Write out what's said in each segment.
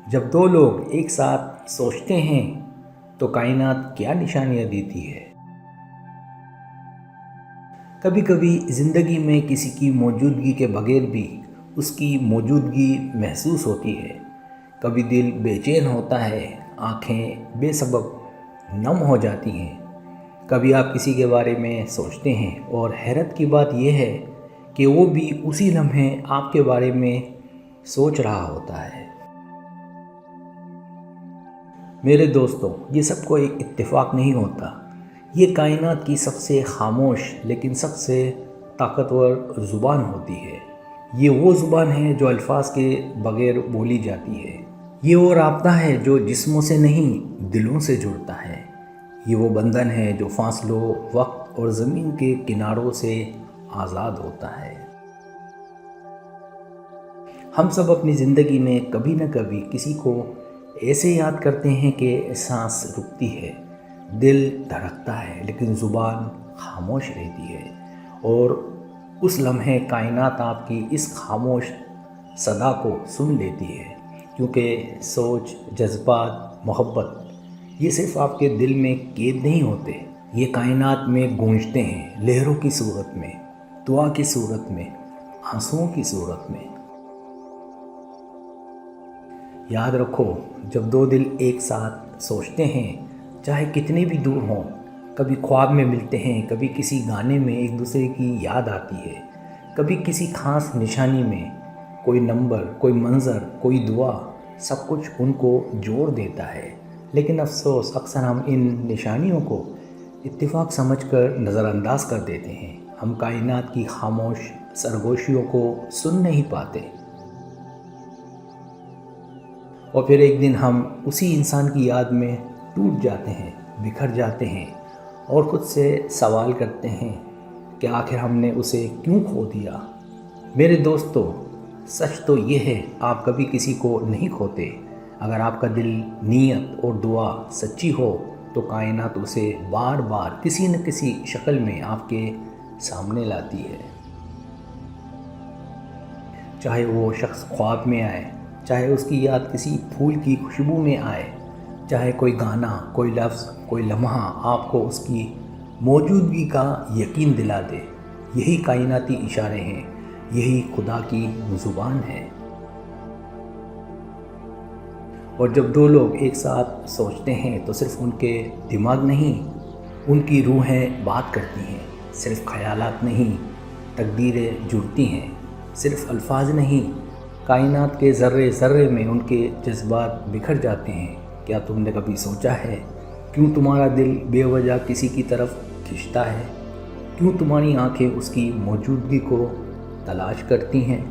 جب دو لوگ ایک ساتھ سوچتے ہیں تو کائنات کیا نشانیاں دیتی ہے؟ کبھی کبھی زندگی میں کسی کی موجودگی کے بغیر بھی اس کی موجودگی محسوس ہوتی ہے۔ کبھی دل بے چین ہوتا ہے، آنکھیں بے سبب نم ہو جاتی ہیں۔ کبھی آپ کسی کے بارے میں سوچتے ہیں اور حیرت کی بات یہ ہے کہ وہ بھی اسی لمحے آپ کے بارے میں سوچ رہا ہوتا ہے۔ میرے دوستوں، یہ سب کو ایک اتفاق نہیں ہوتا۔ یہ کائنات کی سب سے خاموش لیکن سب سے طاقتور زبان ہوتی ہے۔ یہ وہ زبان ہے جو الفاظ کے بغیر بولی جاتی ہے۔ یہ وہ رابطہ ہے جو جسموں سے نہیں دلوں سے جڑتا ہے۔ یہ وہ بندھن ہے جو فاصلوں، وقت اور زمین کے کناروں سے آزاد ہوتا ہے۔ ہم سب اپنی زندگی میں کبھی نہ کبھی کسی کو ایسے یاد کرتے ہیں کہ سانس رکتی ہے، دل دھڑکتا ہے، لیکن زبان خاموش رہتی ہے۔ اور اس لمحے کائنات آپ کی اس خاموش صدا کو سن لیتی ہے، کیونکہ سوچ، جذبات، محبت یہ صرف آپ کے دل میں قید نہیں ہوتے، یہ کائنات میں گونجتے ہیں، لہروں کی صورت میں، دعا کی صورت میں، آنسوؤں کی صورت میں۔ یاد رکھو، جب دو دل ایک ساتھ سوچتے ہیں، چاہے کتنے بھی دور ہوں، کبھی خواب میں ملتے ہیں، کبھی کسی گانے میں ایک دوسرے کی یاد آتی ہے، کبھی کسی خاص نشانی میں، کوئی نمبر، کوئی منظر، کوئی دعا، سب کچھ ان کو جوڑ دیتا ہے۔ لیکن افسوس، اکثر ہم ان نشانیوں کو اتفاق سمجھ کر نظر انداز کر دیتے ہیں۔ ہم کائنات کی خاموش سرگوشیوں کو سن نہیں پاتے، اور پھر ایک دن ہم اسی انسان کی یاد میں ٹوٹ جاتے ہیں، بکھر جاتے ہیں، اور خود سے سوال کرتے ہیں کہ آخر ہم نے اسے کیوں کھو دیا؟ میرے دوستو، سچ تو یہ ہے، آپ کبھی کسی کو نہیں کھوتے۔ اگر آپ کا دل، نیت اور دعا سچی ہو تو کائنات اسے بار بار کسی نہ کسی شکل میں آپ کے سامنے لاتی ہے۔ چاہے وہ شخص خواب میں آئے، چاہے اس کی یاد کسی پھول کی خوشبو میں آئے، چاہے کوئی گانا، کوئی لفظ، کوئی لمحہ آپ کو اس کی موجودگی کا یقین دلا دے، یہی کائناتی اشارے ہیں، یہی خدا کی زبان ہے۔ اور جب دو لوگ ایک ساتھ سوچتے ہیں تو صرف ان کے دماغ نہیں، ان کی روحیں بات کرتی ہیں۔ صرف خیالات نہیں، تقدیریں جڑتی ہیں۔ صرف الفاظ نہیں، کائنات کے ذرے ذرے میں ان کے جذبات بکھر جاتے ہیں۔ کیا تم نے کبھی سوچا ہے کیوں تمہارا دل بے وجہ کسی کی طرف کھنچتا ہے؟ کیوں تمہاری آنکھیں اس کی موجودگی کو تلاش کرتی ہیں؟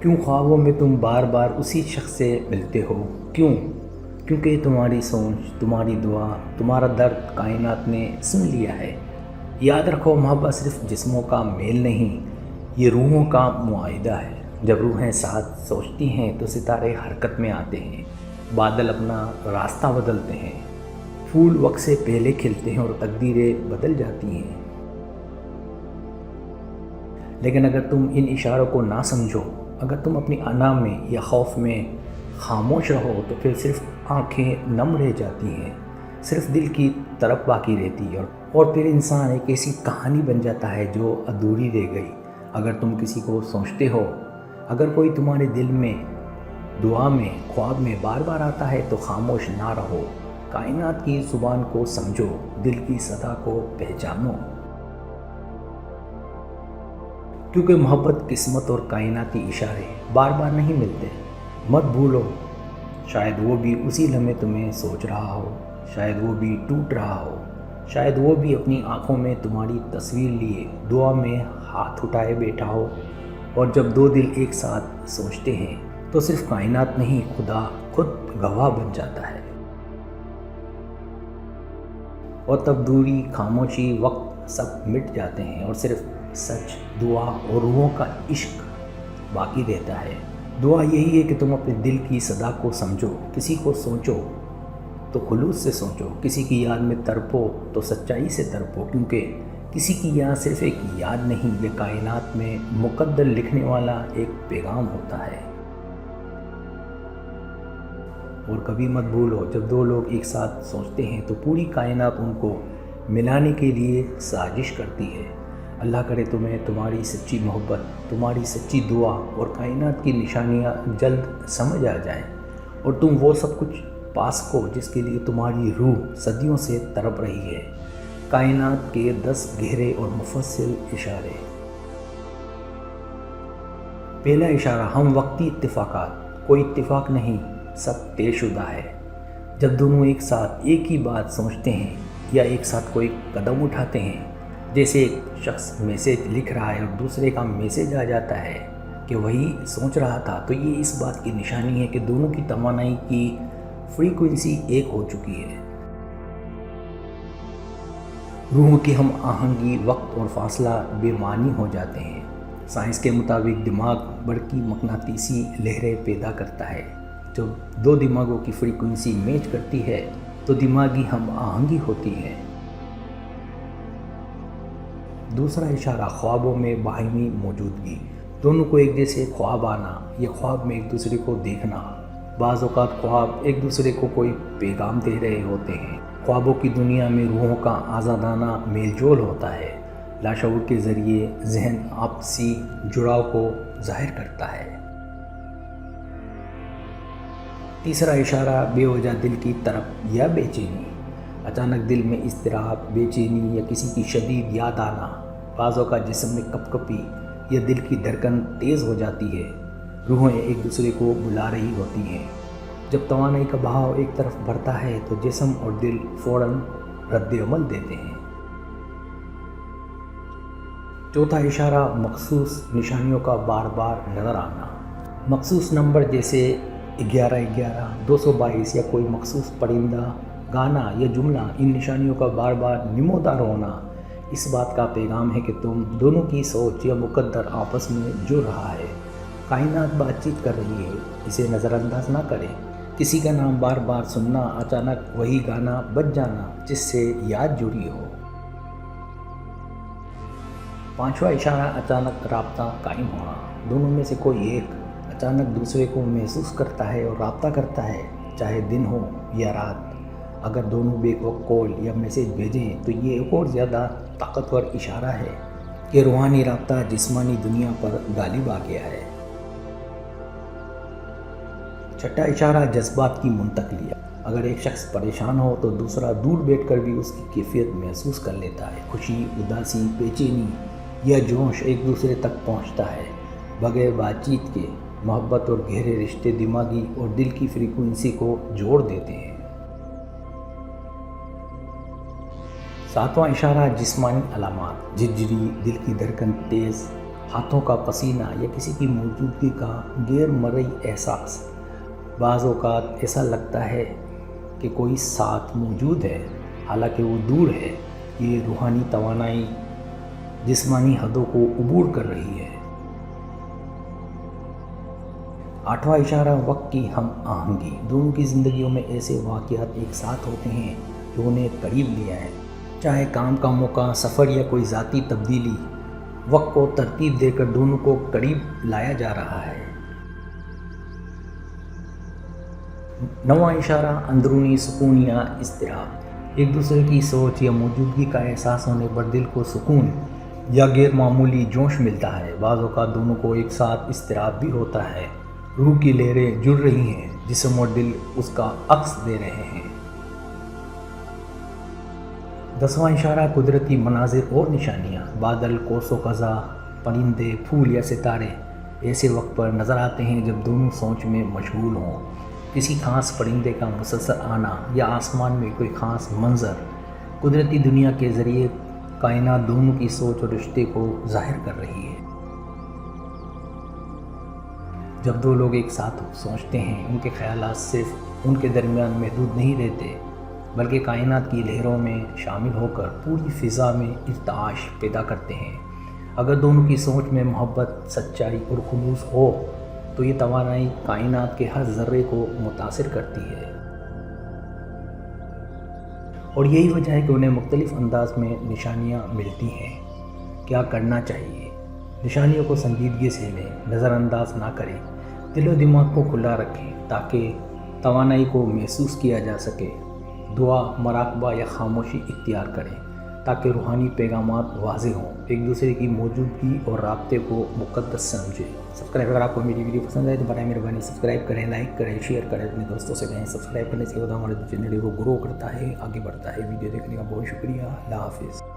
کیوں خوابوں میں تم بار بار اسی شخص سے ملتے ہو؟ کیونکہ تمہاری سوچ، تمہاری دعا، تمہارا درد کائنات نے سن لیا ہے۔ یاد رکھو، محبت صرف جسموں کا میل نہیں، یہ روحوں کا معاہدہ ہے۔ جب روحیں ساتھ سوچتی ہیں تو ستارے حرکت میں آتے ہیں، بادل اپنا راستہ بدلتے ہیں، پھول وقت سے پہلے کھلتے ہیں اور تقدیریں بدل جاتی ہیں۔ لیکن اگر تم ان اشاروں کو نہ سمجھو، اگر تم اپنی انا میں یا خوف میں خاموش رہو تو پھر صرف آنکھیں نم رہ جاتی ہیں، صرف دل کی طرف باقی رہتی ہے، اور پھر انسان ایک ایسی کہانی بن جاتا ہے جو ادھوری رہ گئی۔ اگر تم کسی کو سوچتے ہو، اگر کوئی تمہارے دل میں، دعا میں، خواب میں بار بار آتا ہے تو خاموش نہ رہو، کائنات کی زبان کو سمجھو، دل کی صدا کو پہچانو، کیونکہ محبت، قسمت اور کائناتی اشارے بار بار نہیں ملتے۔ مت بھولو، شاید وہ بھی اسی لمحے تمہیں سوچ رہا ہو، شاید وہ بھی ٹوٹ رہا ہو، شاید وہ بھی اپنی آنکھوں میں تمہاری تصویر لیے دعا میں ہاتھ اٹھائے بیٹھا ہو۔ اور جب دو دل ایک ساتھ سوچتے ہیں تو صرف کائنات نہیں، خدا خود گواہ بن جاتا ہے، اور تب دوری، خاموشی، وقت سب مٹ جاتے ہیں، اور صرف سچ، دعا اور روحوں کا عشق باقی رہتا ہے۔ دعا یہی ہے کہ تم اپنے دل کی صدا کو سمجھو، کسی کو سوچو تو خلوص سے سوچو، کسی کی یاد میں تڑپو تو سچائی سے تڑپو، کیونکہ کسی کی یاد صرف ایک یاد نہیں، یہ کائنات میں مقدر لکھنے والا ایک پیغام ہوتا ہے۔ اور کبھی مت بھولو جب دو لوگ ایک ساتھ سوچتے ہیں تو پوری کائنات ان کو ملانے کے لیے سازش کرتی ہے۔ اللہ کرے تمہیں تمہاری سچی محبت، تمہاری سچی دعا اور کائنات کی نشانیاں جلد سمجھ آ جائیں اور تم وہ سب کچھ پا سکو جس کے لیے تمہاری روح صدیوں سے تڑپ رہی ہے۔ کائنات کے 10 گہرے اور مفصل اشارے۔ پہلا اشارہ، ہم وقتی اتفاقات۔ کوئی اتفاق نہیں، سب طے شدہ ہے۔ جب دونوں ایک ساتھ ایک ہی بات سوچتے ہیں یا ایک ساتھ کوئی قدم اٹھاتے ہیں، جیسے ایک شخص میسیج لکھ رہا ہے اور دوسرے کا میسیج آ جاتا ہے کہ وہی سوچ رہا تھا، تو یہ اس بات کی نشانی ہے کہ دونوں کی توانائی کی فریکوینسی ایک ہو چکی ہے۔ روحوں کی ہم آہنگی، وقت اور فاصلہ بے معنی ہو جاتے ہیں۔ سائنس کے مطابق دماغ برقی مقناطیسی لہریں پیدا کرتا ہے۔ جب دو دماغوں کی فریکوینسی میچ کرتی ہے تو دماغی ہم آہنگی ہوتی ہے۔ دوسرا اشارہ، خوابوں میں باہمی موجودگی۔ دونوں کو ایک جیسے خواب آنا یا خواب میں ایک دوسرے کو دیکھنا۔ بعض اوقات خواب ایک دوسرے کو کوئی پیغام دے رہے ہوتے ہیں۔ خوابوں کی دنیا میں روحوں کا آزادانہ میل جول ہوتا ہے۔ لاشعور کے ذریعے ذہن آپسی جڑاؤ کو ظاہر کرتا ہے۔ تیسرا اشارہ، بے وجہ دل کی طرف یا بے چینی۔ اچانک دل میں اضطراب، بے چینی یا کسی کی شدید یاد آنا۔ بعض اوقات جسم میں کپ کپی یا دل کی دھڑکن تیز ہو جاتی ہے۔ روحیں ایک دوسرے کو بلا رہی ہوتی ہیں۔ جب توانائی کا بہاؤ ایک طرف بڑھتا ہے تو جسم اور دل فوراً رد عمل دیتے ہیں۔ چوتھا اشارہ، مخصوص نشانیوں کا بار بار نظر آنا۔ مخصوص نمبر جیسے 1111، 222 یا کوئی مخصوص پرندہ، گانا یا جملہ، ان نشانیوں کا بار بار نمودار ہونا اس بات کا پیغام ہے کہ تم دونوں کی سوچ یا مقدر آپس میں جڑ رہا ہے۔ کائنات بات چیت کر رہی ہے، اسے نظر انداز نہ کریں۔ کسی کا نام بار بار سننا، اچانک وہی گانا بج جانا جس سے یاد جڑی ہو۔ پانچواں اشارہ، اچانک رابطہ قائم ہونا۔ دونوں میں سے کوئی ایک اچانک دوسرے کو محسوس کرتا ہے اور رابطہ کرتا ہے، چاہے دن ہو یا رات۔ اگر دونوں بیک وقت کال یا میسیج بھیجیں تو یہ ایک اور زیادہ طاقتور اشارہ ہے کہ روحانی رابطہ جسمانی دنیا پر غالب آ گیا ہے۔ چھٹا اشارہ، جذبات کی منتقلی۔ اگر ایک شخص پریشان ہو تو دوسرا دور بیٹھ کر بھی اس کی کیفیت محسوس کر لیتا ہے۔ خوشی، اداسی، بے چینی یا جوش ایک دوسرے تک پہنچتا ہے بغیر بات چیت کے۔ محبت اور گہرے رشتے دماغی اور دل کی فریکوینسی کو جوڑ دیتے ہیں۔ ساتواں اشارہ، جسمانی علامات۔ جھرجھری، دل کی دھڑکن تیز، ہاتھوں کا پسینہ یا کسی کی موجودگی کا غیر مرئی احساس۔ بعض اوقات ایسا لگتا ہے کہ کوئی ساتھ موجود ہے حالانکہ وہ دور ہے۔ یہ روحانی توانائی جسمانی حدوں کو عبور کر رہی ہے۔ آٹھواں اشارہ، وقت کی ہم آہنگی۔ دونوں کی زندگیوں میں ایسے واقعات ایک ساتھ ہوتے ہیں جو انہیں قریب لیا ہے، چاہے کام کا موقع، سفر یا کوئی ذاتی تبدیلی۔ وقت کو ترتیب دے کر دونوں کو قریب لایا جا رہا ہے۔ نواں اشارہ، اندرونی سکون یا اضطراب۔ ایک دوسرے کی سوچ یا موجودگی کا احساس ہونے پر دل کو سکون یا غیر معمولی جوش ملتا ہے۔ بعض اوقات دونوں کو ایک ساتھ اضطراب بھی ہوتا ہے۔ روح کی لہریں جڑ رہی ہیں، جسم اور دل اس کا عکس دے رہے ہیں۔ 10واں اشارہ، قدرتی مناظر اور نشانیاں۔ بادل، کوس و قزح، پرندے، پھول یا ستارے ایسے وقت پر نظر آتے ہیں جب دونوں سوچ میں مشغول ہوں۔ کسی خاص پرندے کا مسلسل آنا یا آسمان میں کوئی خاص منظر قدرتی دنیا کے ذریعے کائنات دونوں کی سوچ اور رشتے کو ظاہر کر رہی ہے۔ جب دو لوگ ایک ساتھ سوچتے ہیں، ان کے خیالات صرف ان کے درمیان محدود نہیں رہتے بلکہ کائنات کی لہروں میں شامل ہو کر پوری فضا میں ارتعاش پیدا کرتے ہیں۔ اگر دونوں کی سوچ میں محبت، سچائی اور خلوص ہو تو یہ توانائی کائنات کے ہر ذرے کو متاثر کرتی ہے، اور یہی وجہ ہے کہ انہیں مختلف انداز میں نشانیاں ملتی ہیں۔ کیا کرنا چاہیے؟ نشانیوں کو سنجیدگی سے لیں، نظر انداز نہ کریں، دل و دماغ کو کھلا رکھیں تاکہ توانائی کو محسوس کیا جا سکے۔ دعا، مراقبہ یا خاموشی اختیار کریں تاکہ روحانی پیغامات واضح ہوں۔ ایک دوسرے کی موجودگی اور رابطے کو مقدس سمجھیں۔ سبسکرائب، اگر آپ کو میری ویڈیو پسند آئے تو برائے مہربانی سبسکرائب کریں، لائک کریں، شیئر کریں، اپنے دوستوں سے کہیں۔ سبسکرائب کرنے سے ہمارے چینل کو گرو کرتا ہے، آگے بڑھتا ہے۔ ویڈیو دیکھنے کا بہت شکریہ۔ اللہ حافظ۔